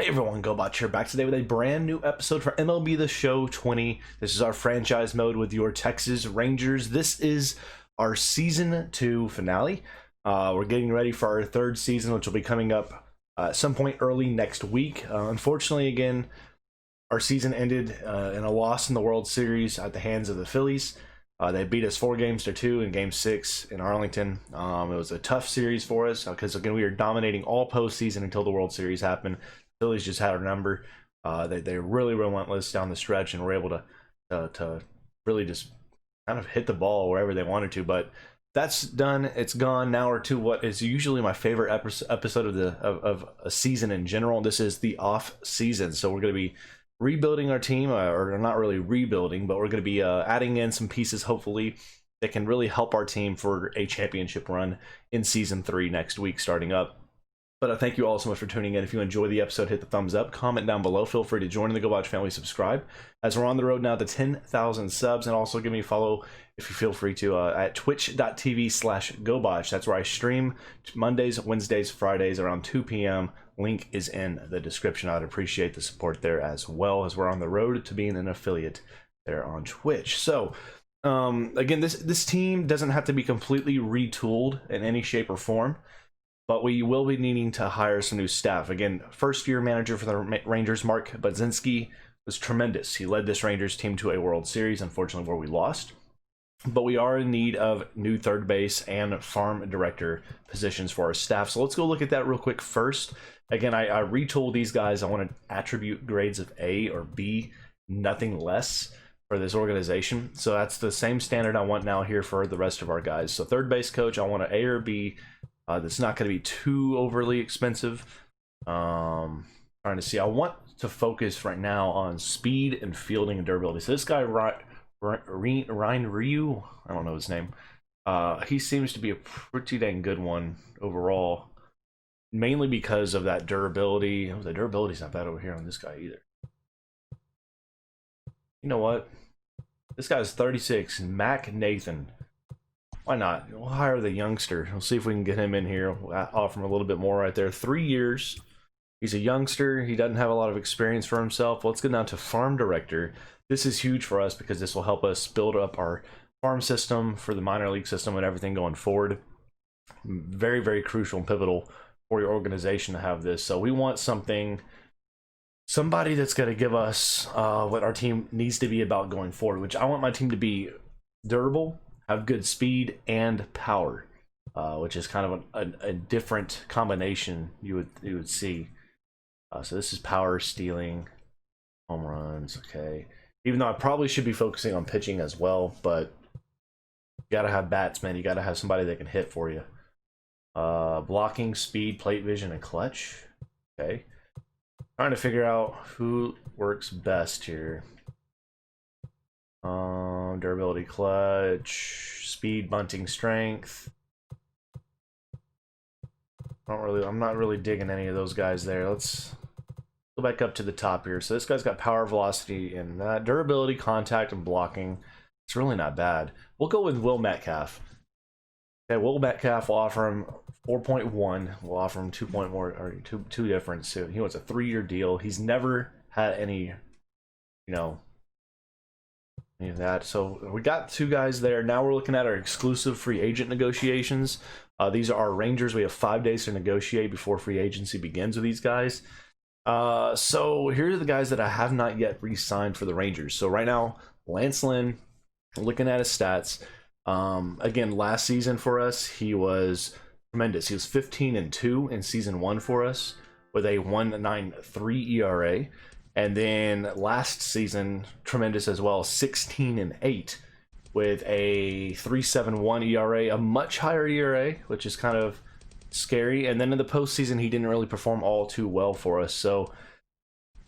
Hey everyone, Gobotch here, back today with a brand new episode for MLB The Show 20. This is our franchise mode with your Texas Rangers. This is our Season 2 finale. We're getting ready for our third season, which will be coming up at some point early next week. Unfortunately, again, our season ended in a loss in the World Series at the hands of the Phillies. They beat us 4-2 in Game 6 in Arlington. It was a tough series for us because, again, we were dominating all postseason until the World Series happened. Phillies just had our number. They really relentless down the stretch and were able to really just kind of hit the ball wherever they wanted to. But that's done. It's gone. Now we're to what is usually my favorite episode of a season in general. This is the off season, so we're going to be rebuilding our team, or not really rebuilding, but we're going to be adding in some pieces, hopefully, that can really help our team for a championship run in Season 3 next week, starting up. But I thank you all so much for tuning in. If you enjoy the episode, hit the thumbs up, comment down below. Feel free to join the Gobotch family, subscribe, as we're on the road now to 10,000 subs. And also give me a follow if you feel free to at twitch.tv/Gobotch. That's where I stream Mondays, Wednesdays, Fridays around 2 p.m. Link is in the description. I'd appreciate the support there as well, as we're on the road to being an affiliate there on Twitch. So again, this team doesn't have to be completely retooled in any shape or form, but we will be needing to hire some new staff. Again, first-year manager for the Rangers, Mark Budzinski, was tremendous. He led this Rangers team to a World Series, unfortunately, where we lost. But we are in need of new third base and farm director positions for our staff. So let's go look at that real quick first. Again, I retooled these guys. I want to attribute grades of A or B, nothing less, for this organization. So that's the same standard I want now here for the rest of our guys. So third base coach, I want an A or B. That's not going to be too overly expensive. Trying to see. I want to focus right now on speed and fielding and durability. So this guy, Ryan Ryu, I don't know his name. He seems to be a pretty dang good one overall, mainly because of that durability. The durability's not bad over here on this guy either. You know what? This guy's 36, Mac Nathan. Why not? We'll hire the youngster. We'll see if we can get him in here. We'll offer him a little bit more right there. 3 years. He's a youngster. He doesn't have a lot of experience for himself. Let's get down to farm director. This is huge for us because this will help us build up our farm system for the minor league system and everything going forward. Very, very crucial and pivotal for your organization to have this. So we want somebody that's going to give us what our team needs to be about going forward, which I want my team to be durable, have good speed and power, which is kind of a different combination you would see. So this is power, stealing, home runs. Okay, even though I probably should be focusing on pitching as well, but you gotta have bats, man. You gotta have somebody that can hit for you. Blocking, speed, plate vision, and clutch. Okay, trying to figure out who works best here. Durability, clutch, speed, bunting, strength. I'm not really digging any of those guys there. Let's go back up to the top here. So this guy's got power, velocity, and durability, contact, and blocking. It's really not bad. We'll go with Will Metcalf. Okay, Will Metcalf, will offer him 4.1. We'll offer him 2.1 or two different. So he wants a 3-year deal. He's never had any, any of that. So we got 2 guys there. Now we're looking at our exclusive free agent negotiations. These are our Rangers. We have 5 days to negotiate before free agency begins with these guys. So here are the guys that I have not yet re-signed for the Rangers. So right now, Lance Lynn, looking at his stats. Again, last season for us, he was tremendous. He was 15-2 in Season 1 for us with a 1.93 ERA. And then last season, tremendous as well, 16-8 with a 3.71 ERA, a much higher ERA, which is kind of scary. And then in the postseason, he didn't really perform all too well for us. So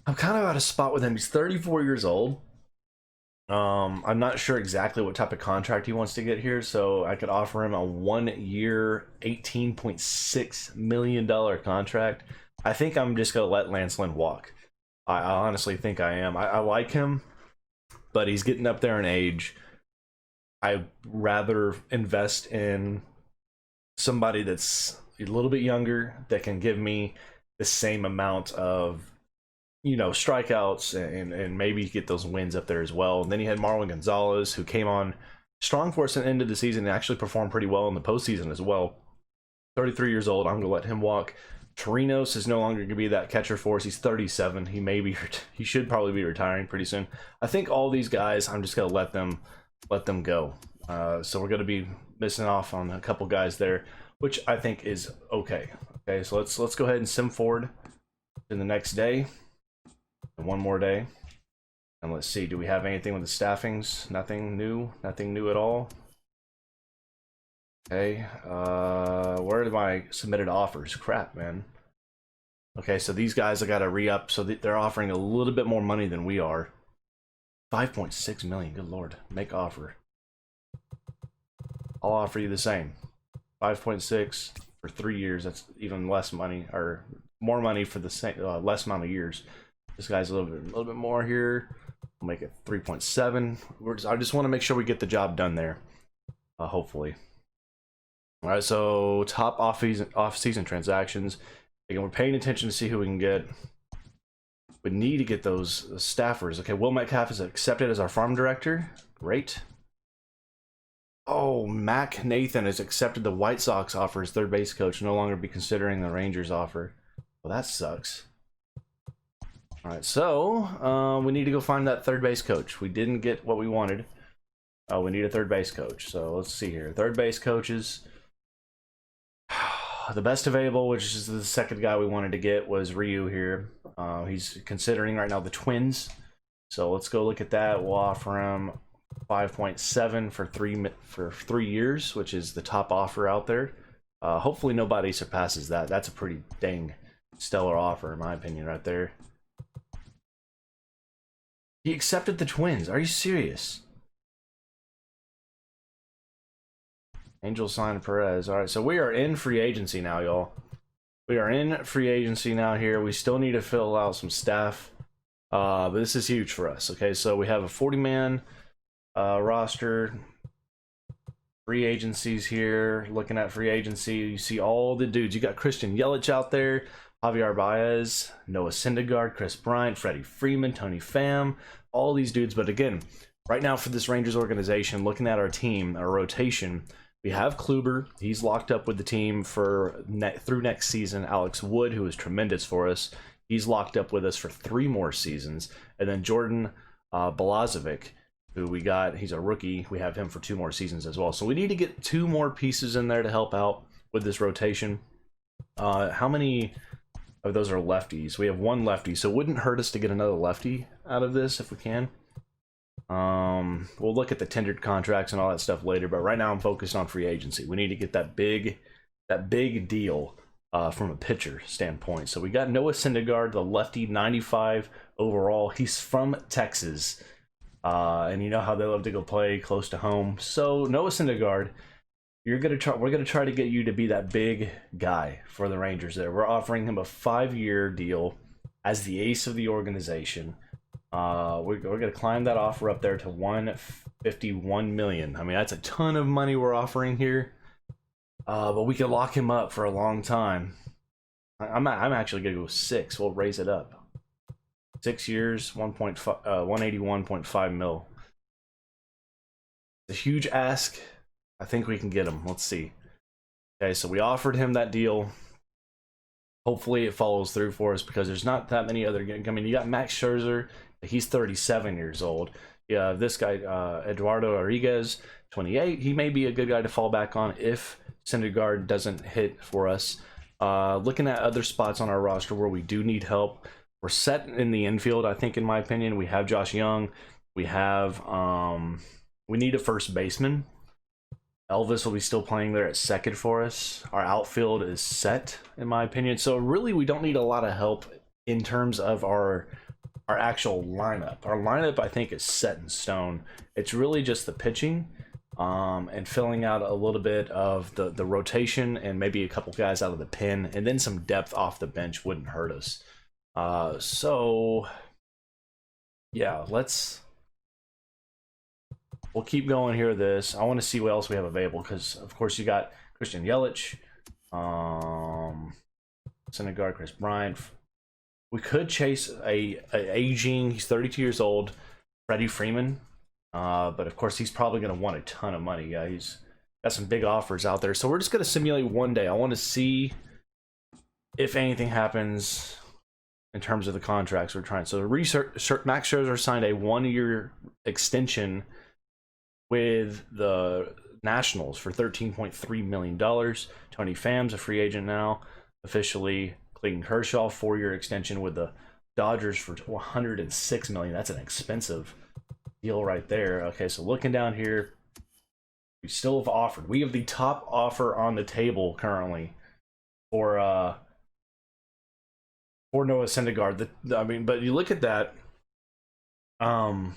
I'm kind of at a spot with him. He's 34 years old. I'm not sure exactly what type of contract he wants to get here, so I could offer him a 1-year, $18.6 million contract. I think I'm just going to let Lance Lynn walk. I honestly think I am. I like him, but he's getting up there in age. I'd rather invest in somebody that's a little bit younger that can give me the same amount of you know, strikeouts and maybe get those wins up there as well. And then you had Marwin Gonzalez, who came on strong for us at the end of the season and actually performed pretty well in the postseason as well. 33 years old. I'm going to let him walk. Torinos is no longer going to be that catcher for us. He's 37. He should probably be retiring pretty soon. I think all these guys, I'm just going to let them go. So we're going to be missing off on a couple guys there, which I think is okay. Okay, so let's go ahead and sim forward to the next day. And one more day. And let's see, do we have anything with the staffings? Nothing new at all. Okay, where are my submitted offers? Crap, man. Okay, so these guys I gotta re-up, so they're offering a little bit more money than we are. 5.6 million, good lord. Make offer. I'll offer you the same. 5.6 for 3 years. That's even less money, or more money for the same less amount of years. This guy's a little bit more here. We'll make it 3.7. I just want to make sure we get the job done there. Hopefully. All right, so top off-season transactions. Again, we're paying attention to see who we can get. We need to get those staffers. Okay, Will Metcalf is accepted as our farm director. Great. Oh, Mac Nathan has accepted the White Sox offer as third base coach. No longer be considering the Rangers offer. Well, that sucks. All right, so we need to go find that third base coach. We didn't get what we wanted. We need a third base coach. So let's see here. Third base coaches. The best available, which is the second guy we wanted to get, was Ryu here. He's considering right now the Twins. So let's go look at that. We'll offer him 5.7 for 3 years, which is the top offer out there. Hopefully nobody surpasses that. That's a pretty dang stellar offer, in my opinion, right there. He accepted the Twins. Are you serious? Angel signed Perez. All right, so we are in free agency now, y'all. We are in free agency now here. We still need to fill out some staff, but this is huge for us. Okay, so we have a 40-man roster. Free agencies here. Looking at free agency, you see all the dudes. You got Christian Yelich out there, Javier Baez, Noah Syndergaard, Chris Bryant, Freddie Freeman, Tony Pham, all these dudes. But again, right now for this Rangers organization, looking at our team, our rotation, we have Kluber. He's locked up with the team for through next season. Alex Wood, who is tremendous for us, he's locked up with us for 3 more seasons. And then Jordan Balazovic, who we got, he's a rookie. We have him for 2 more seasons as well. So we need to get 2 more pieces in there to help out with this rotation. How many of those are lefties? We have 1 lefty, so it wouldn't hurt us to get another lefty out of this if we can. We'll look at the tendered contracts and all that stuff later, but right now I'm focused on free agency. We need to get that big deal from a pitcher standpoint. So we got Noah Syndergaard, the lefty, 95 overall. He's from Texas, and you know how they love to go play close to home. So Noah Syndergaard, we're gonna try to get you to be that big guy for the Rangers. There, we're offering him a 5-year deal as the ace of the organization. We're gonna climb that offer up there to 151 million. I mean, that's a ton of money we're offering here, but we can lock him up for a long time. I'm actually gonna go 6. We'll raise it up. 6 years, 181.5 mil. It's a huge ask. I think we can get him. Let's see. Okay, so we offered him that deal. Hopefully it follows through for us, because there's not that many other. I mean, you got Max Scherzer. He's 37 years old. Yeah, this guy, Eduardo Rodriguez, 28. He may be a good guy to fall back on if Syndergaard doesn't hit for us. Looking at other spots on our roster where we do need help, we're set in the infield. I think, in my opinion, we have Josh Young. We have we need a first baseman. Elvis will be still playing there at second for us. Our outfield is set, in my opinion. So really, we don't need a lot of help in terms of our actual lineup. Our lineup, I think, is set in stone. It's really just the pitching and filling out a little bit of the rotation, and maybe a couple guys out of the pen, and then some depth off the bench wouldn't hurt us. So yeah, we'll keep going here with this. I want to see what else we have available, because of course you got Christian Yelich, Syndergaard, Chris Bryant, We could chase a aging, he's 32 years old, Freddie Freeman. But of course, he's probably going to want a ton of money. Yeah, he's got some big offers out there. So we're just going to simulate one day. I want to see if anything happens in terms of the contracts we're trying. So Max Scherzer signed a 1-year extension with the Nationals for $13.3 million. Tony Pham's a free agent now, officially. Clayton Kershaw, 4-year extension with the Dodgers for $106 million. That's an expensive deal right there. Okay, so looking down here, we still have offered. We have the top offer on the table currently for Noah Syndergaard. But you look at that. The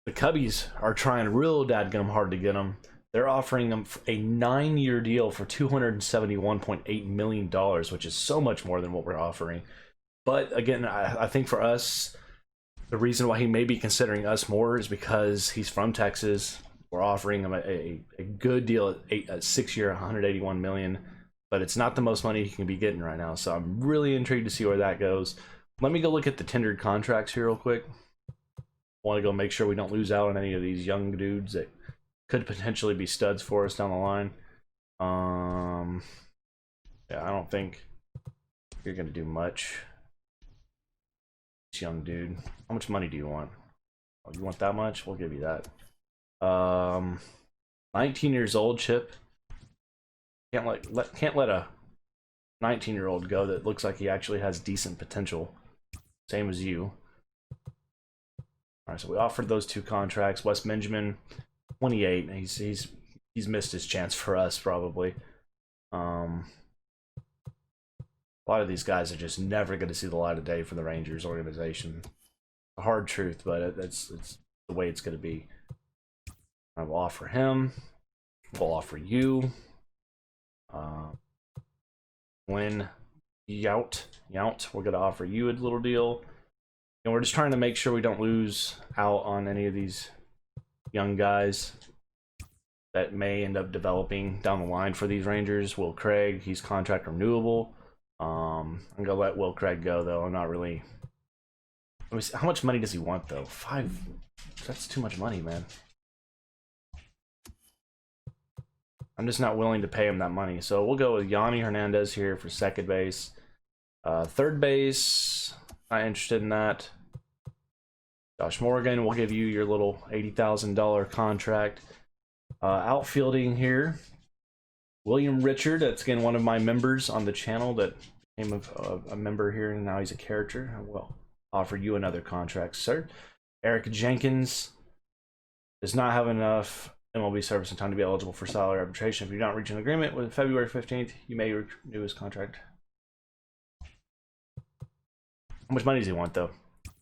Cubbies are trying real dadgum hard to get him. They're offering him a 9-year deal for $271.8 million, which is so much more than what we're offering. But again, I think for us, the reason why he may be considering us more is because he's from Texas. We're offering him a good deal at 6-year, $181 million, but it's not the most money he can be getting right now. So I'm really intrigued to see where that goes. Let me go look at the tendered contracts here real quick. I want to go make sure we don't lose out on any of these young dudes that could potentially be studs for us down the line. Yeah, I don't think you're gonna do much. This young dude, how much money do you want? Oh, you want that much? We'll give you that. 19 years old, Chip. Can't let a 19-year-old go that looks like he actually has decent potential. Same as you. All right, so we offered those 2 contracts. Wes Benjamin, 28. He's missed his chance for us probably. A lot of these guys are just never going to see the light of day for the Rangers organization. A hard truth, but it's the way it's going to be. I will offer him. We'll offer you. When Yount, we're going to offer you a little deal. And we're just trying to make sure we don't lose out on any of these young guys that may end up developing down the line for these Rangers. Will Craig, he's contract renewable. I'm gonna let Will Craig go though. I'm not really. Let me see. How much money does he want though? 5. That's too much money, man. I'm just not willing to pay him that money. So we'll go with Yanni Hernandez here for second base. Third base, not interested in that. Josh Morgan, we'll give you your little $80,000 contract. Outfielding here, William Richard. That's again one of my members on the channel that became a member here, and now he's a character. I will offer you another contract, sir. Eric Jenkins does not have enough MLB service and time to be eligible for salary arbitration. If you do not reach an agreement with February 15th, you may renew his contract. How much money does he want though?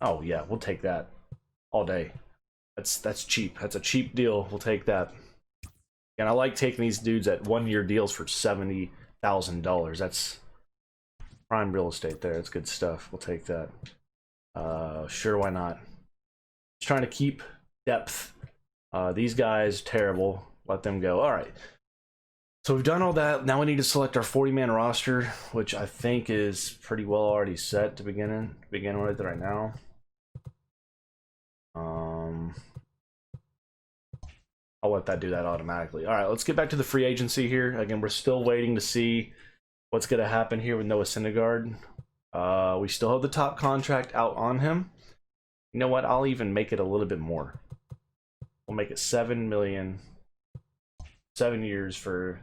Oh yeah, we'll take that all day. That's cheap. That's a cheap deal. We'll take that. And I like taking these dudes at 1-year deals for $70,000. That's prime real estate there. That's good stuff. We'll take that. Sure, why not? Just trying to keep depth. These guys, terrible. Let them go. All right. So we've done all that. Now we need to select our 40-man roster, which I think is pretty well already set to begin with right now. I'll let that do that automatically. All right, let's get back to the free agency here. Again, we're still waiting to see what's going to happen here with Noah Syndergaard. We still have the top contract out on him. You know what? I'll even make it a little bit more. We'll make it $7 million, 7 years for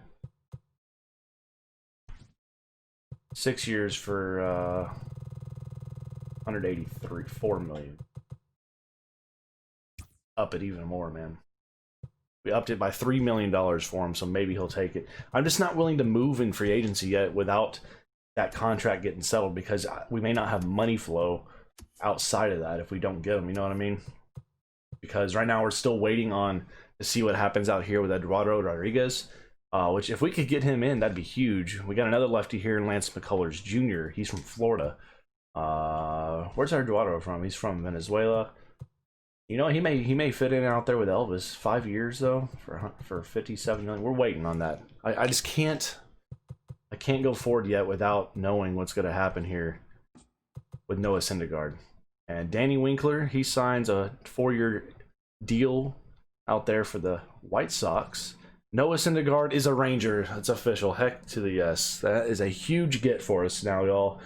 6 years for 4 million. Up it even more, man. We upped it by $3 million for him, so maybe he'll take it. I'm just not willing to move in free agency yet without that contract getting settled, because we may not have money flow outside of that if we don't get him. You know what I mean? Because right now we're still waiting on to see what happens out here with Eduardo Rodriguez, which if we could get him in, that'd be huge. We got another lefty here in Lance McCullers Jr. He's from Florida. Where's Eduardo from? He's from Venezuela. You know, he may fit in out there with Elvis. 5 years though for $57 million. We're waiting on that. I just can't go forward yet without knowing what's going to happen here. with Noah Syndergaard. And Danny Winkler, he signs a 4-year deal out there for the White Sox. Noah Syndergaard is a Ranger. That's official. Heck to the yes. That is a huge get for us now, y'all.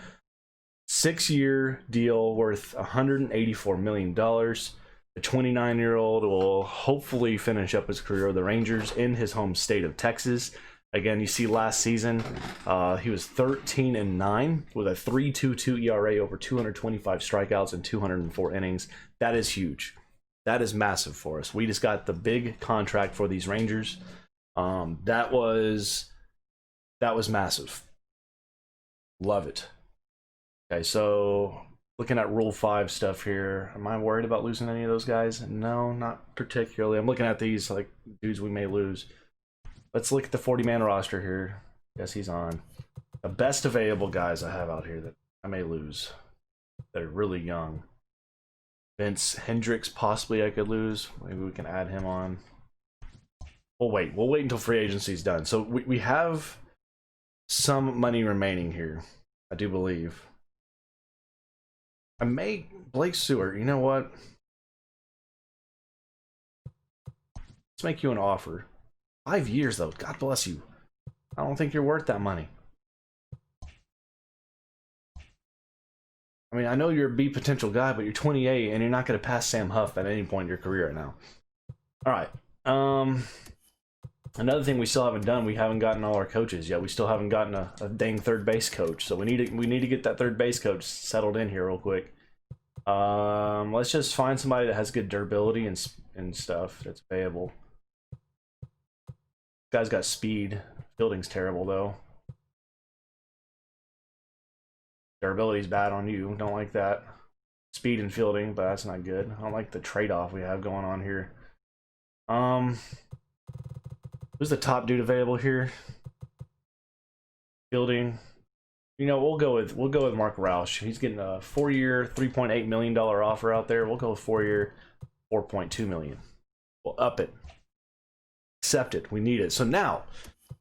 6-year deal worth $184 million. The 29-year-old will hopefully finish up his career with the Rangers in his home state of Texas. Again, you see last season, he was 13-9 with a 3.22 ERA over 225 strikeouts and 204 innings. That is huge. That is massive for us. We just got the big contract for these Rangers. That was massive. Love it. Okay, so looking at Rule 5 stuff here. Am I worried about losing any of those guys? No, not particularly. I'm looking at these like dudes we may lose. Let's look at the 40-man roster here. Yes, he's on. The best available guys I have out here that I may lose. They're really young. Vince Hendricks, possibly I could lose. Maybe we can add him on. We'll wait until free agency's done. So we have some money remaining here, I do believe. I may Blake Seward. You know what? Let's make you an offer. 5 years though. God bless you. I don't think you're worth that money. I mean, I know you're a B potential guy, but you're 28 and you're not going to pass Sam Huff at any point in your career right now. All right. Another thing we still haven't done, we haven't gotten all our coaches yet. We still haven't gotten a dang third base coach. So we need to get that third base coach settled in here real quick. Let's just find somebody that has good durability and stuff that's available. This guy's got speed. Fielding's terrible though. Durability's bad on you. Don't like that. Speed and fielding, but that's not good. I don't like the trade-off we have going on here. Who's the top dude available here? Fielding. You know, we'll go with Mark Roush. He's getting a 4-year, $3.8 million offer out there. We'll go with 4-year, $4.2 million. We'll up it. Accept it. We need it. So now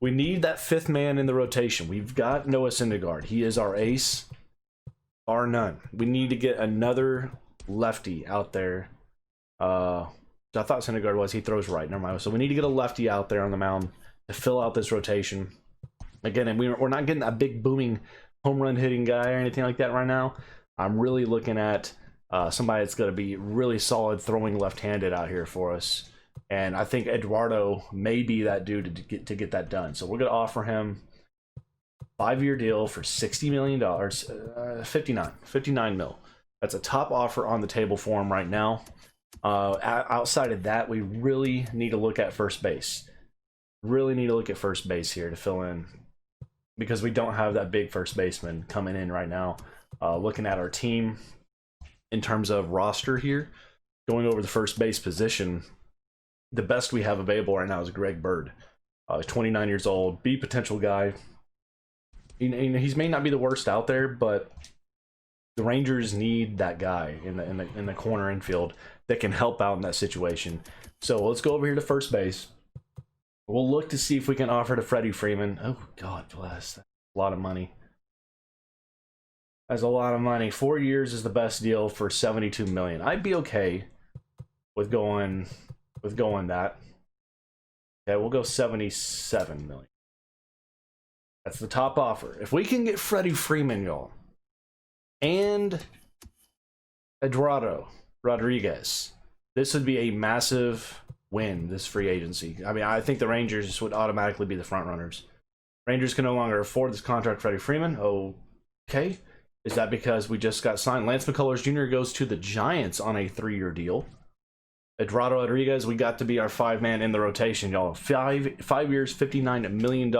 we need that fifth man in the rotation. We've got Noah Syndergaard. He is our ace. Bar none. We need to get another lefty out there. I thought Syndergaard was. He throws right. Never mind. So we need to get a lefty out there on the mound to fill out this rotation. Again, and we're not getting a big booming home run hitting guy or anything like that right now. I'm really looking at somebody that's going to be really solid throwing left-handed out here for us. And I think Eduardo may be that dude to get that done. So we're going to offer him 5-year deal for $60 million, 59 mil. That's a top offer on the table for him right now. Outside of that, we really need to look at first base. Really need to look at first base here to fill in, because we don't have that big first baseman coming in right now. Looking at our team in terms of roster here, going over the first base position, the best we have available right now is Greg Bird. 29 years old, B potential guy. He may not be the worst out there, but the Rangers need that guy in the corner infield that can help out in that situation. So let's go over here to first base. We'll look to see if we can offer to Freddie Freeman. Oh, God bless. That's a lot of money. That's a lot of money. 4 years is the best deal for $72 million. I'd be okay with going that. Okay, we'll go $77 million. That's the top offer. If we can get Freddie Freeman, y'all, and Eduardo Rodriguez, this would be a massive win, this free agency. I mean, I think the Rangers would automatically be the front runners. Rangers can no longer afford this contract, Freddie Freeman. Okay. Is that because we just got signed? Lance McCullers Jr. goes to the Giants on a 3-year deal. Eduardo Rodriguez, we got to be our 5-man in the rotation, y'all. 5 years, $59 million.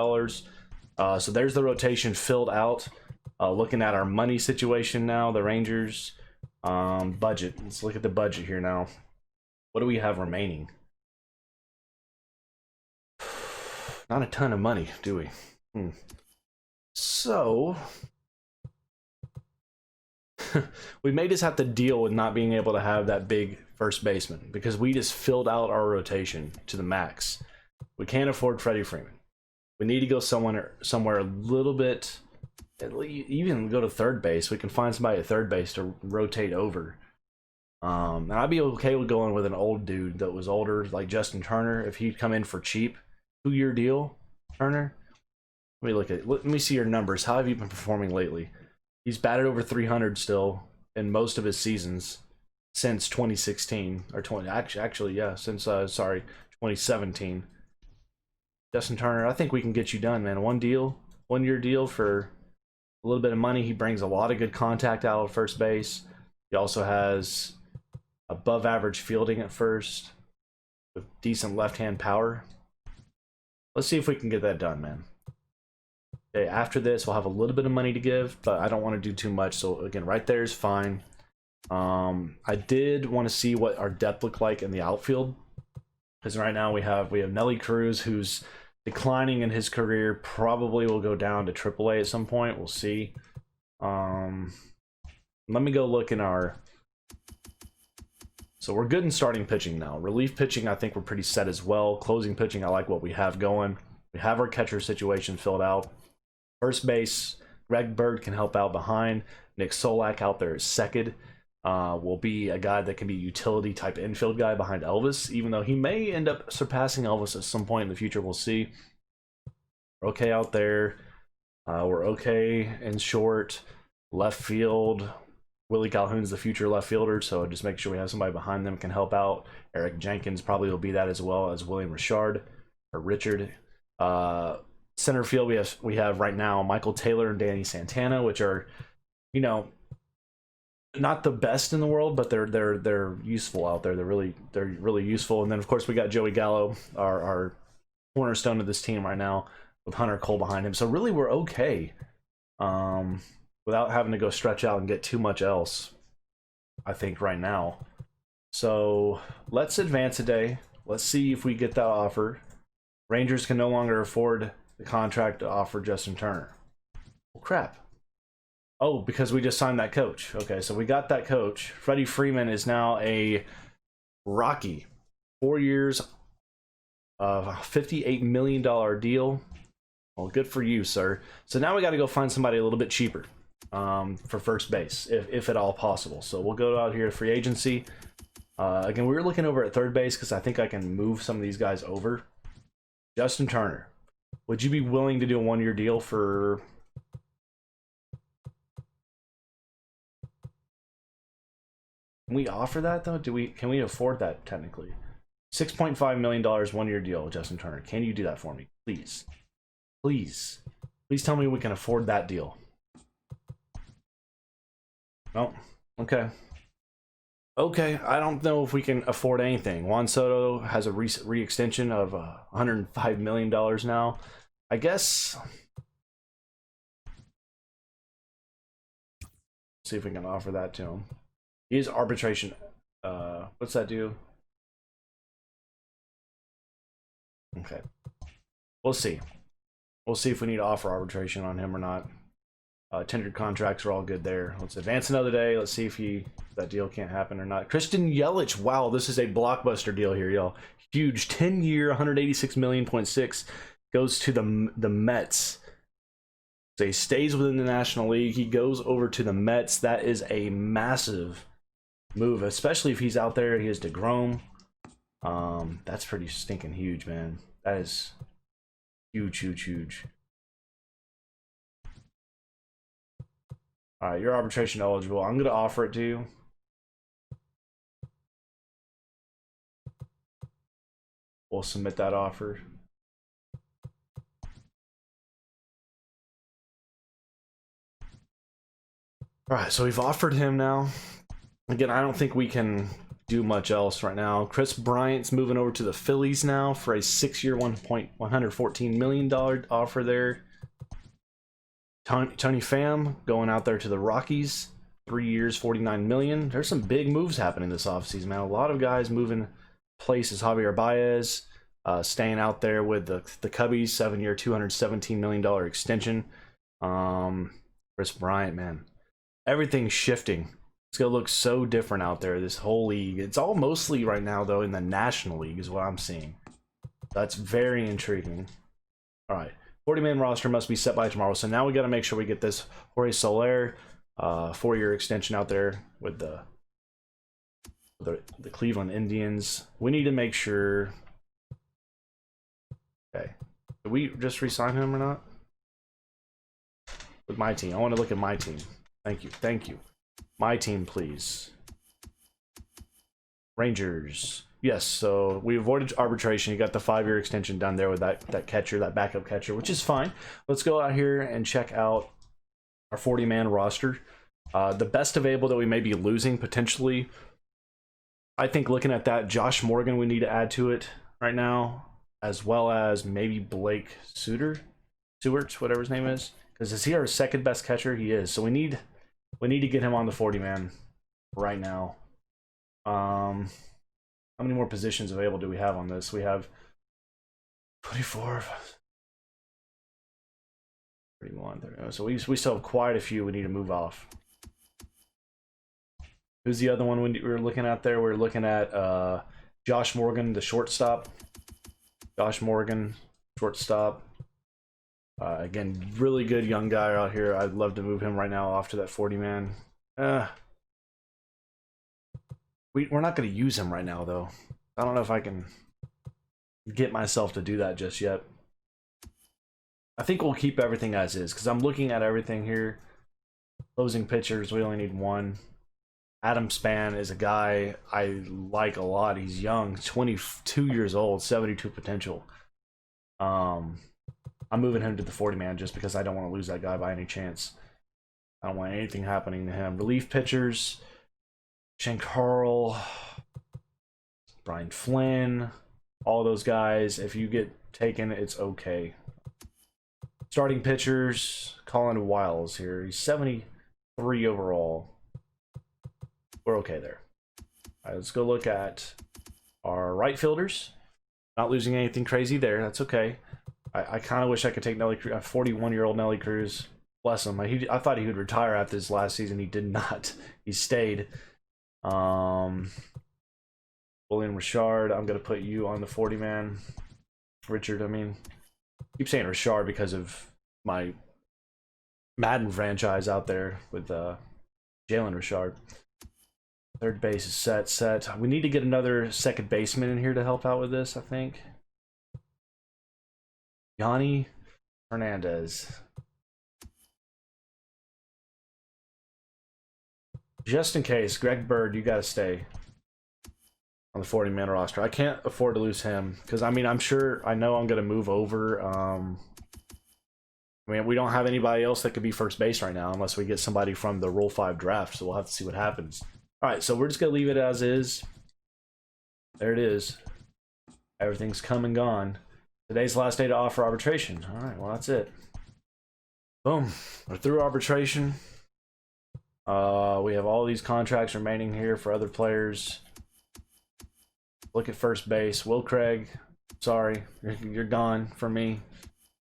So there's the rotation filled out. Looking at our money situation now, the Rangers budget. Let's look at the budget here now. What do we have remaining? Not a ton of money, do we? So we may just have to deal with not being able to have that big first baseman, because we just filled out our rotation to the max. We can't afford Freddie Freeman. We need to go somewhere a little bit even go to third base. We can find somebody at third base to rotate over. And I'd be okay with going with an old dude that was older, like Justin Turner, if he'd come in for cheap. 2-year deal, Turner. Let me see your numbers. How have you been performing lately? He's batted over 300 still in most of his seasons since 2016 or 20. Actually, yeah, since 2017. Justin Turner, I think we can get you done, man. 1-year deal for a little bit of money. He brings a lot of good contact out of first base. He also has above average fielding at first with decent left-hand power. Let's see if we can get that done, man. Okay, after this, we'll have a little bit of money to give, but I don't want to do too much. So again, right there is fine. I did want to see what our depth looked like in the outfield, because right now we have Nelly Cruz, who's declining in his career. Probably will go down to AAA at some point. We'll see. Let me go look in our. So we're good in starting pitching now. Relief pitching, I think we're pretty set as well. Closing pitching, I like what we have going. We have our catcher situation filled out. First base, Greg Bird can help out behind. Nick Solak out there is second. Will be a guy that can be a utility type infield guy behind Elvis, even though he may end up surpassing Elvis at some point in the future. We'll see. We're okay out there. We're okay in short. Left field, Willie Calhoun's the future left fielder, so just make sure we have somebody behind them can help out. Eric Jenkins probably will be that, as well as William Richard. Center field, we have right now Michael Taylor and Danny Santana, which are, you know, not the best in the world, but they're useful out there. They're really useful. And then of course we got Joey Gallo, our cornerstone of this team right now, with Hunter Cole behind him. So really we're okay. Without having to go stretch out and get too much else, I think, right now. So let's advance a day. Let's see if we get that offer. Rangers can no longer afford the contract to offer Justin Turner. Well, crap. Oh, because we just signed that coach. Okay, so we got that coach. Freddie Freeman is now a Rocky. 4 years of a $58 million deal. Well, good for you, sir. So now we got to go find somebody a little bit cheaper. For first base, if at all possible. So we'll go out here to free agency. Again, we were looking over at third base because I think I can move some of these guys over. Justin Turner, would you be willing to do a 1-year deal for? Can we offer that though? Can we afford that technically? $6.5 million 1-year deal, Justin Turner. Can you do that for me, please? Please tell me we can afford that deal. Oh, okay. Okay, I don't know if we can afford anything. Juan Soto has a re-extension of $105 million now. I guess. See if we can offer that to him. He is arbitration. What's that do? Okay. We'll see. We'll see if we need to offer arbitration on him or not. Tendered contracts are all good there. Let's advance another day. Let's see if that deal can't happen or not. Christian Yelich. Wow, this is a blockbuster deal here, y'all. Huge 10-year, $186.6 million goes to the Mets. So he stays within the National League. He goes over to the Mets. That is a massive move, especially if he's out there. He has DeGrom. That's pretty stinking huge, man. That is huge. All right, you're arbitration eligible. I'm going to offer it to you. We'll submit that offer. All right, so we've offered him now. Again, I don't think we can do much else right now. Chris Bryant's moving over to the Phillies now for a 6-year, $114 million offer there. Tony Pham going out there to the Rockies, 3 years, $49 million. There's some big moves happening this offseason, man. A lot of guys moving places. Javier Baez staying out there with the Cubbies, 7-year, $217 million extension. Chris Bryant, man. Everything's shifting. It's going to look so different out there, this whole league. It's all mostly right now, though, in the National League is what I'm seeing. That's very intriguing. All right. 40-man roster must be set by tomorrow. So now we got to make sure we get this Jorge Soler 4-year extension out there with the Cleveland Indians. We need to make sure. Okay, did we just re-sign him or not? With my team, I want to look at my team. Thank you, thank you. My team, please. Rangers. Yes, so we avoided arbitration. You got the 5-year extension done there with that catcher, that backup catcher, which is fine. Let's go out here and check out our 40-man roster. The best available that we may be losing potentially. I think looking at that, Josh Morgan we need to add to it right now, as well as maybe Blake Seward, whatever his name is. Because is he our second best catcher? He is. So we need to get him on the 40-man right now. How many more positions available do we have on this? We have 24, 31, 30. So we still have quite a few we need to move off. Who's the other one we were looking at there? We're looking at Josh Morgan, the shortstop. Josh Morgan, shortstop. Again, really good young guy out here. I'd love to move him right now off to that 40-man. We're not going to use him right now, though. I don't know if I can get myself to do that just yet. I think we'll keep everything as is, because I'm looking at everything here. Closing pitchers, we only need one. Adam Span is a guy I like a lot. He's young, 22 years old, 72 potential. I'm moving him to the 40-man just because I don't want to lose that guy by any chance. I don't want anything happening to him. Relief pitchers. Shankarl, Brian Flynn, all those guys. If you get taken, it's okay. Starting pitchers, Colin Wiles here. He's 73 overall. We're okay there. All right, let's go look at our right fielders. Not losing anything crazy there. That's okay. I kind of wish I could take Nelly Cruz. 41-year-old Nelly Cruz. Bless him. I thought he would retire after this last season. He did not. He stayed. William Richard, I'm gonna put you on the 40-man. Richard, I mean, I keep saying Richard because of my Madden franchise out there with Jalen Richard. Third base is set. We need to get another second baseman in here to help out with this, I think. Yanni Hernandez. Just in case, Greg Bird, you gotta stay on the 40-man roster. I can't afford to lose him because I mean I know I'm gonna move over. I mean we don't have anybody else that could be first base right now unless we get somebody from the Rule 5 draft. So we'll have to see what happens. All right, so we're just gonna leave it as is. There it is. Everything's come and gone. Today's the last day to offer arbitration. All right, well that's it. Boom. We're through arbitration. We have all these contracts remaining here for other players. Look at first base. Will Craig, sorry, you're gone for me.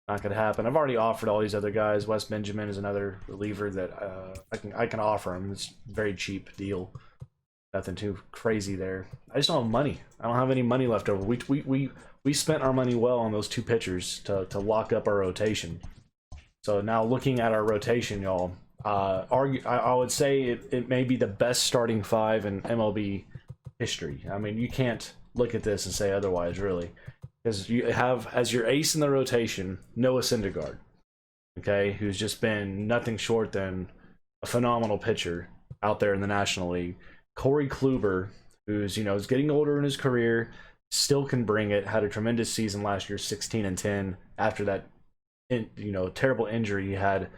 Not gonna happen. I've already offered all these other guys. Wes Benjamin is another reliever that I can offer him. It's a very cheap deal. Nothing too crazy there. I just don't have money. I don't have any money left over. We spent our money well on those two pitchers to lock up our rotation. So now looking at our rotation, y'all. I would say it may be the best starting 5 in MLB history. I mean, you can't look at this and say otherwise, really. Because you have, as your ace in the rotation, Noah Syndergaard, okay, who's just been nothing short than a phenomenal pitcher out there in the National League. Corey Kluber, who's, is getting older in his career, still can bring it, had a tremendous season last year, 16-10, after that, terrible injury he had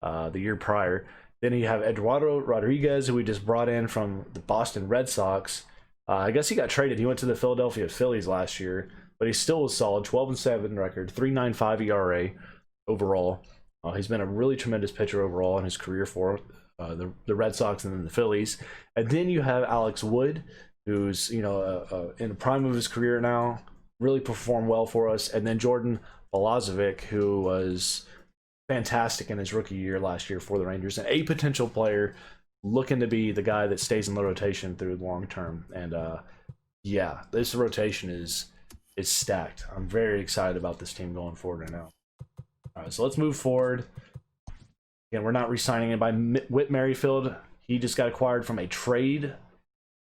the year prior. Then you have Eduardo Rodriguez, who we just brought in from the Boston Red Sox. I guess he got traded. He went to the Philadelphia Phillies last year, but he still was solid. 12-7 record, 3.95 ERA overall. He's been a really tremendous pitcher overall in his career for the Red Sox and then the Phillies. And then you have Alex Wood, who's in the prime of his career now, really performed well for us. And then Jordan Balazovic, who was fantastic in his rookie year last year for the Rangers, and a potential player looking to be the guy that stays in the rotation through the long term. And yeah, this rotation is stacked. I'm very excited about this team going forward right now. All right, so let's move forward. Again, we're not re-signing it by Whit Merrifield. He just got acquired from a trade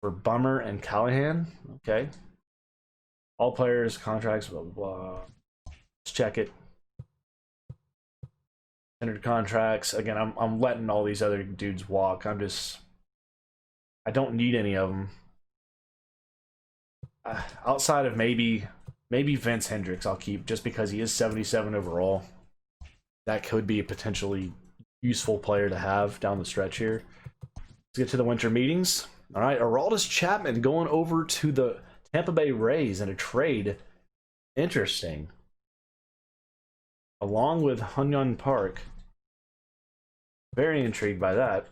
for Bummer and Callahan. Okay. All players, contracts, blah, blah, blah. Let's check it. Entered contracts. Again, I'm letting all these other dudes walk. I don't need any of them. Outside of maybe Vince Hendricks, I'll keep just because he is 77 overall. That could be a potentially useful player to have down the stretch here. Let's get to the winter meetings. All right, Aroldis Chapman going over to the Tampa Bay Rays in a trade. Interesting. Along with Hyun Park. Very intrigued by that.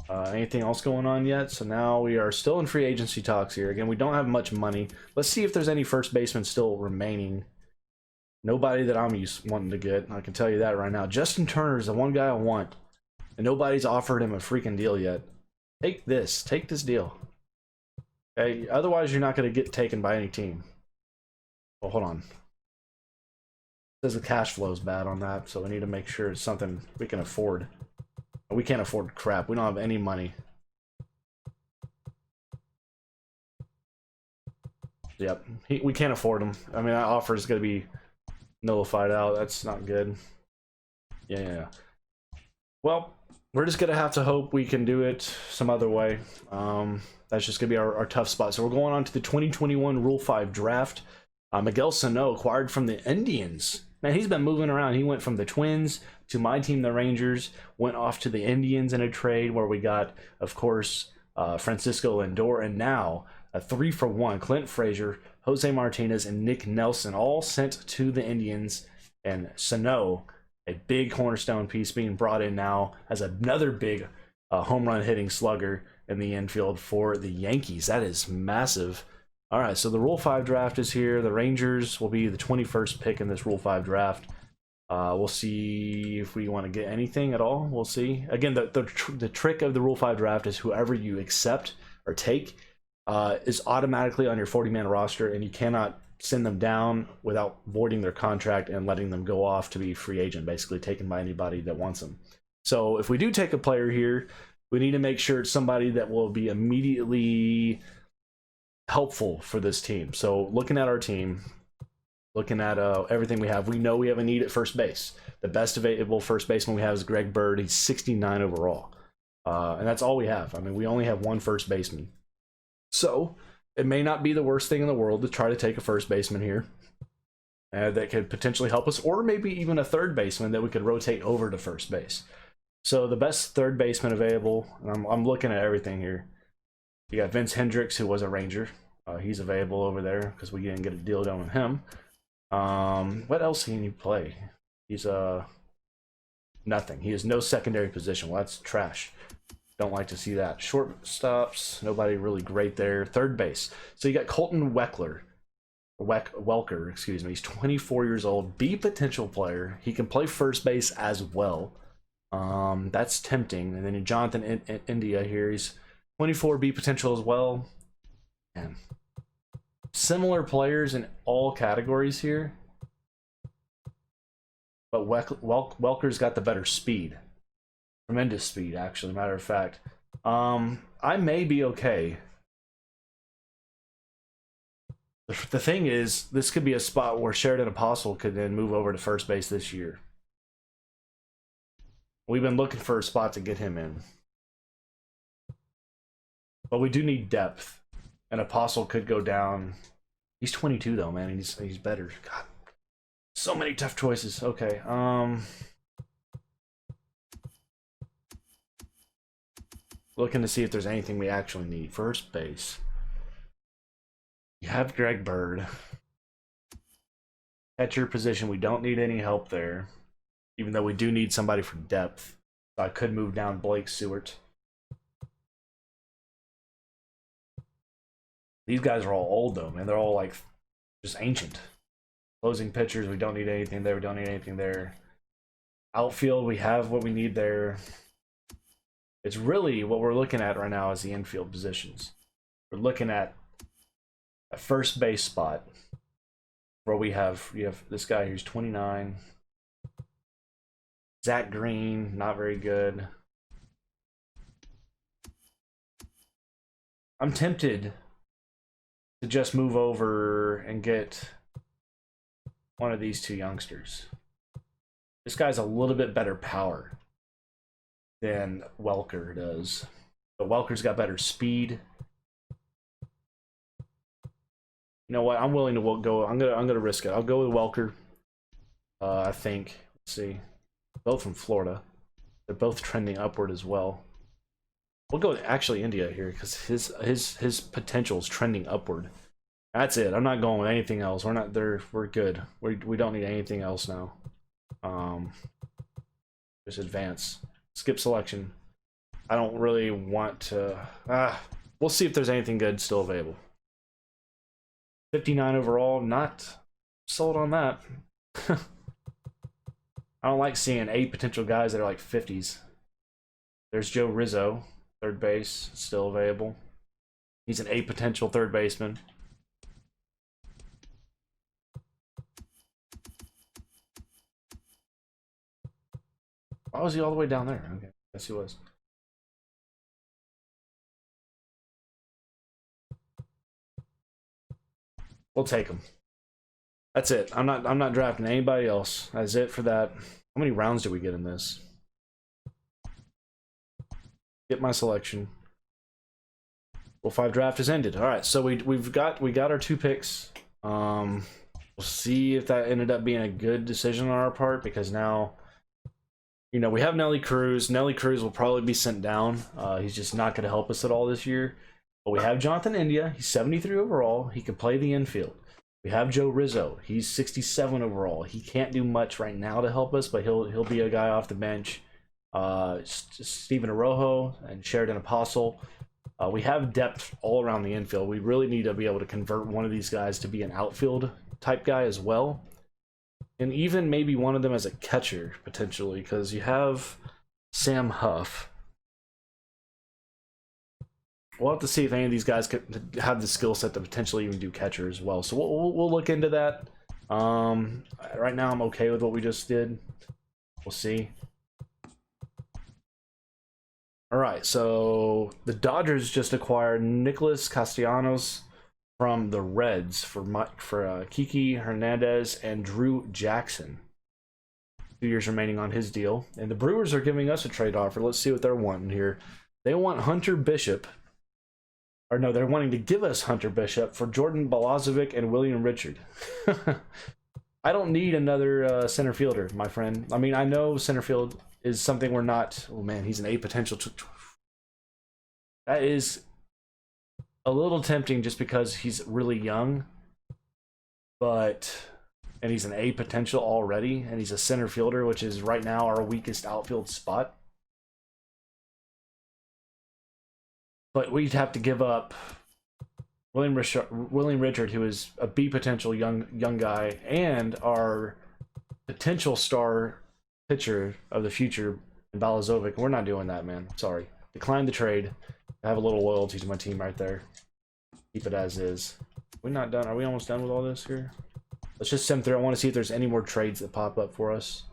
Anything else going on yet? So now we are still in free agency talks here. Again, we don't have much money. Let's see if there's any first basemen still remaining. Nobody that I'm wanting to get. I can tell you that right now. Justin Turner is the one guy I want. And nobody's offered him a freaking deal yet. Take this. Take this deal. Okay? Otherwise, you're not going to get taken by any team. Well, hold on. It says the cash flow is bad on that, so we need to make sure it's something we can afford. We can't afford crap. We don't have any money. Yep. We can't afford him. I mean, that offer is going to be nullified out. That's not good. Yeah. Well, we're just going to have to hope we can do it some other way. That's just going to be our tough spot. So we're going on to the 2021 Rule 5 draft. Miguel Sano acquired from the Indians. Man, he's been moving around. He went from the Twins to my team, the Rangers, went off to the Indians in a trade where we got, of course, Francisco Lindor, and now a 3-for-1. Clint Frazier, Jose Martinez, and Nick Nelson all sent to the Indians. And Sano, a big cornerstone piece, being brought in now as another big home run hitting slugger in the infield for the Yankees. That is massive. All right, so the Rule 5 draft is here. The Rangers will be the 21st pick in this Rule 5 draft. We'll see if we want to get anything at all. We'll see. Again, the trick of the Rule 5 draft is whoever you accept or take is automatically on your 40-man roster, and you cannot send them down without voiding their contract and letting them go off to be free agent, basically taken by anybody that wants them. So if we do take a player here, we need to make sure it's somebody that will be immediately helpful for this team. So looking at our team, looking at everything we have, we know we have a need at first base. The best available first baseman we have is Greg Bird. He's 69 overall. And that's all we have. I mean, we only have one first baseman. So it may not be the worst thing in the world to try to take a first baseman here that could potentially help us, or maybe even a third baseman that we could rotate over to first base. So the best third baseman available, and I'm looking at everything here. You got Vince Hendricks, who was a Ranger. He's available over there because we didn't get a deal done with him. What else can you play? He's nothing. He has no secondary position. Well, that's trash. Don't like to see that. Shortstops, nobody really great there. Third base. So you got Colton Welker, excuse me. He's 24 years old. B potential player. He can play first base as well. That's tempting. And then Jonathan India here. He's 24 B potential as well. Man. Similar players in all categories here. But Welker's got the better speed. Tremendous speed, actually, matter of fact. I may be okay. The thing is, this could be a spot where Sheridan Apostle could then move over to first base this year. We've been looking for a spot to get him in. But we do need depth. And Apostle could go down. He's 22 though, man. He's better. God. So many tough choices. Okay. Looking to see if there's anything we actually need. First base. You have Greg Bird. Catcher position, we don't need any help there. Even though we do need somebody for depth. So I could move down Blake Seward. These guys are all old though, man. They're all like just ancient. Closing pitchers, we don't need anything there. We don't need anything there. Outfield, we have what we need there. It's really what we're looking at right now is the infield positions. We're looking at a first base spot where we have this guy who's 29. Zach Green, not very good. I'm tempted to just move over and get one of these two youngsters. This guy's a little bit better power than Welker does. But Welker's got better speed. You know what? I'm willing to go. I'm gonna risk it. I'll go with Welker. I think. Let's see. Both from Florida. They're both trending upward as well. We'll go with actually India here because his potential is trending upward. That's it. I'm not going with anything else. We're not there. We're good. We don't need anything else now. Just advance. Skip selection. I don't really want to. We'll see if there's anything good still available. 59 overall. Not sold on that. I don't like seeing 8 potential guys that are like 50s. There's Joe Rizzo, third base, still available. He's an 8 potential third baseman. Why was he all the way down there? Okay, guess he was. We'll take him. That's it. I'm not drafting anybody else. That's it for that. How many rounds did we get in this? Get my selection. Well, 5 draft has ended. All right, so we got our 2 picks. We'll see if that ended up being a good decision on our part because now, you know, we have Nelly Cruz. Nelly Cruz will probably be sent down. He's just not going to help us at all this year. But we have Jonathan India. He's 73 overall. He can play the infield. We have Joe Rizzo. He's 67 overall. He can't do much right now to help us, but he'll be a guy off the bench. Steven Arojo and Sheridan Apostle. We have depth all around the infield. We really need to be able to convert one of these guys to be an outfield type guy as well. And even maybe one of them as a catcher, potentially, because you have Sam Huff. We'll have to see if any of these guys could have the skill set to potentially even do catcher as well. So we'll look into that. Right now, I'm okay with what we just did. We'll see. All right, so the Dodgers just acquired Nicholas Castellanos from the Reds for Kiki Hernandez and Drew Jackson. 2 years remaining on his deal. And the Brewers are giving us a trade offer. Let's see what they're wanting here. They want Hunter Bishop. Or no, they're wanting to give us Hunter Bishop for Jordan Balazovic and William Richard. I don't need another center fielder, my friend. I mean, I know center field is something we're not... Oh, man, he's an A potential. That is a little tempting just because he's really young. But... And he's an A potential already. And he's a center fielder, which is right now our weakest outfield spot. But we'd have to give up William Richard, who is a B potential young guy, and our potential star pitcher of the future, Balazovic. We're not doing that, man. Sorry. Decline the trade. I have a little loyalty to my team right there. Keep it as is. We're not done. Are we almost done with all this here? Let's just sim through. I want to see if there's any more trades that pop up for us.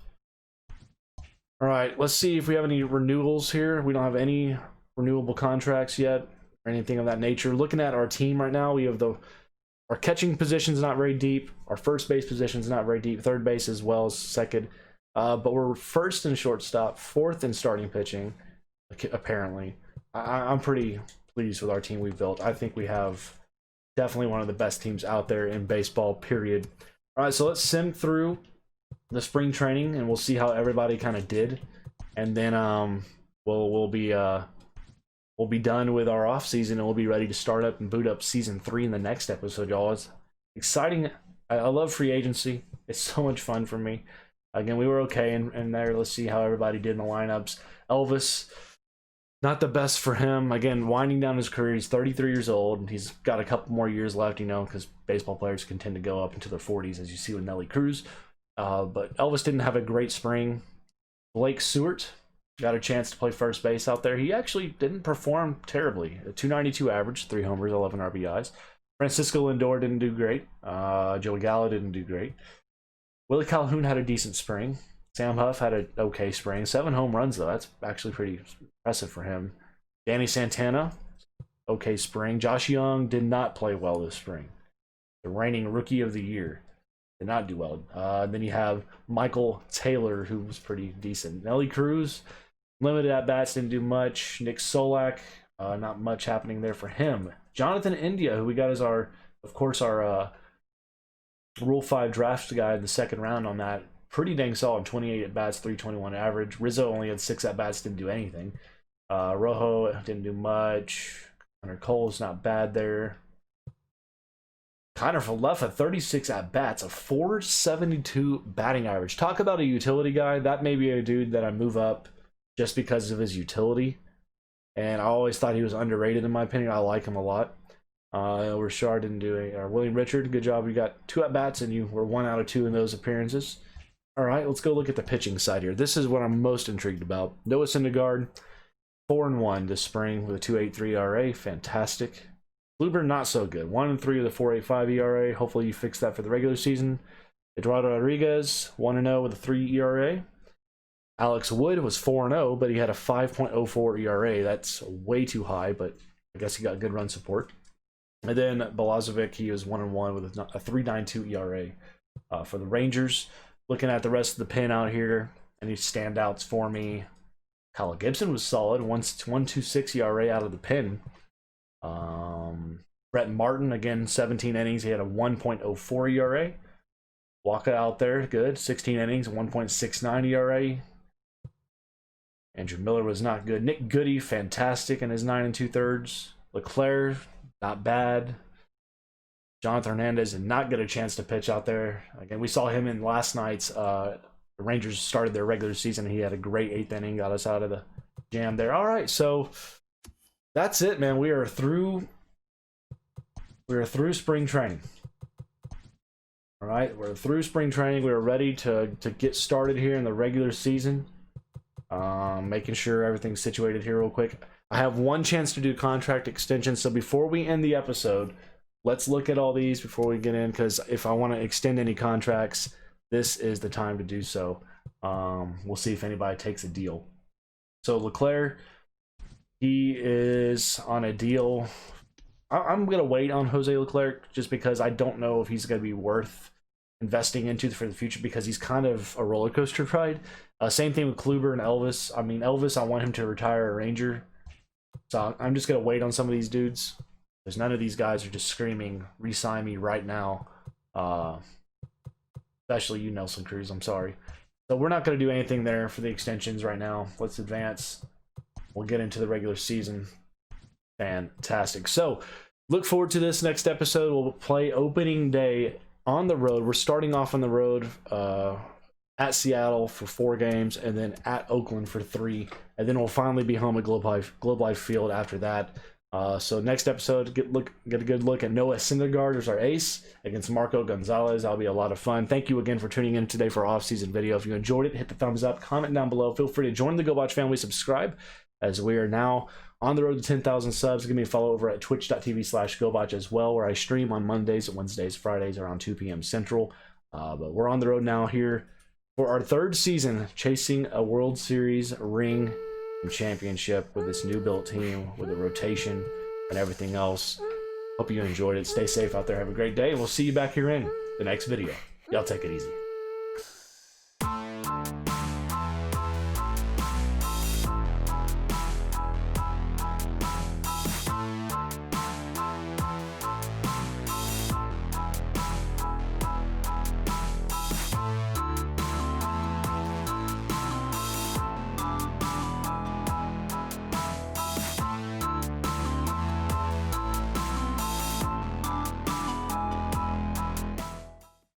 All right. Let's see if we have any renewals here. We don't have any renewable contracts yet or anything of that nature. Looking at our team right now, we have our catching position's not very deep, our first base position's not very deep, third base as well as second, but we're first in shortstop, fourth in starting pitching, apparently. I'm pretty pleased with our team we've built. I think we have definitely one of the best teams out there in baseball, period. All right, so let's sim through the spring training and we'll see how everybody kind of did, and then we'll be done with our off season and we'll be ready to start up and boot up season 3 in the next episode, y'all. It's exciting. I love free agency. It's so much fun for me. Again, we were okay in there. Let's see how everybody did in the lineups. Elvis, not the best for him. Again, winding down his career. He's 33 years old. He's got a couple more years left, you know, because baseball players can tend to go up into their 40s, as you see with Nelly Cruz. But Elvis didn't have a great spring. Blake Seward got a chance to play first base out there. He actually didn't perform terribly. A 292 average, 3 homers, 11 RBIs. Francisco Lindor didn't do great. Joey Gallo didn't do great. Willie Calhoun had a decent spring. Sam Huff had an okay spring. 7 home runs, though. That's actually pretty impressive for him. Danny Santana, okay spring. Josh Young did not play well this spring. The reigning Rookie of the Year. Did not do well. Then you have Michael Taylor, who was pretty decent. Nelly Cruz, limited at-bats, didn't do much. Nick Solak, not much happening there for him. Jonathan India, who we got as our Rule 5 draft guy in the second round on that. Pretty dang solid. 28 at-bats, 321 average. Rizzo only had 6 at-bats, didn't do anything. Rojo didn't do much. Hunter Cole's not bad there. Connor Falefa, 36 at-bats, a 472 batting average. Talk about a utility guy. That may be a dude that I move up just because of his utility. And I always thought he was underrated in my opinion. I like him a lot. Rashard didn't do it. William Richard, good job. You got 2 at-bats and you were 1 out of 2 in those appearances. All right, let's go look at the pitching side here. This is what I'm most intrigued about. Noah Syndergaard, 4-1 this spring with a 2.83 ERA. Fantastic. Kluber, not so good. 1-3 with a 4.85 ERA. Hopefully you fix that for the regular season. Eduardo Rodriguez, 1-0 with a 3 ERA. Alex Wood was 4-0, but he had a 5.04 ERA. That's way too high, but I guess he got good run support. And then Balazovic, he was 1-1 with a 3.92 ERA for the Rangers. Looking at the rest of the pen out here, any standouts for me? Kyle Gibson was solid, 1.26 ERA out of the pen. Brett Martin, again, 17 innings. He had a 1.04 ERA. Waka out there, good. 16 innings, 1.69 ERA. Andrew Miller was not good. Nick Goody, fantastic in his 9 2/3. Leclerc, not bad. Jonathan Hernandez did not get a chance to pitch out there. Again, we saw him in last night's. The Rangers started their regular season. He had a great 8th inning, got us out of the jam there. All right, so that's it, man. We are through spring training. All right, we're through spring training. We're ready to get started here in the regular season. Making sure everything's situated here real quick. I have one chance to do contract extension, so before we end the episode, let's look at all these before we get in, because if I want to extend any contracts, this is the time to do so. We'll see if anybody takes a deal. So Leclerc, he is on a deal. I'm going to wait on Jose Leclerc just because I don't know if he's going to be worth investing into for the future, because he's kind of a roller coaster ride. Same thing with Kluber and Elvis. I mean, Elvis, I want him to retire a Ranger. So I'm just going to wait on some of these dudes, because none of these guys are just screaming, re-sign me right now. Especially you, Nelson Cruz. I'm sorry. So we're not going to do anything there for the extensions right now. Let's advance. We'll get into the regular season. Fantastic. So look forward to this next episode. We'll play opening day on the road. We're starting off on the road at Seattle for 4 games, and then at Oakland for 3, and then we'll finally be home at Globe Life Field after that. So next episode, get a good look at Noah Syndergaard as our ace against Marco Gonzalez. That'll be a lot of fun. Thank you again for tuning in today for our off-season video. If you enjoyed it, hit the thumbs up, comment down below. Feel free to join the Gobotch family, subscribe, as we are now on the road to 10,000 subs. Give me a follow over at twitch.tv/Gobotch as well, where I stream on Mondays, Wednesdays, Fridays around 2 p.m. Central. But we're on the road now here for our 3rd season, chasing a World Series ring and championship with this new built team, with the rotation and everything else. Hope you enjoyed it. Stay safe out there. Have a great day. We'll see you back here in the next video. Y'all take it easy.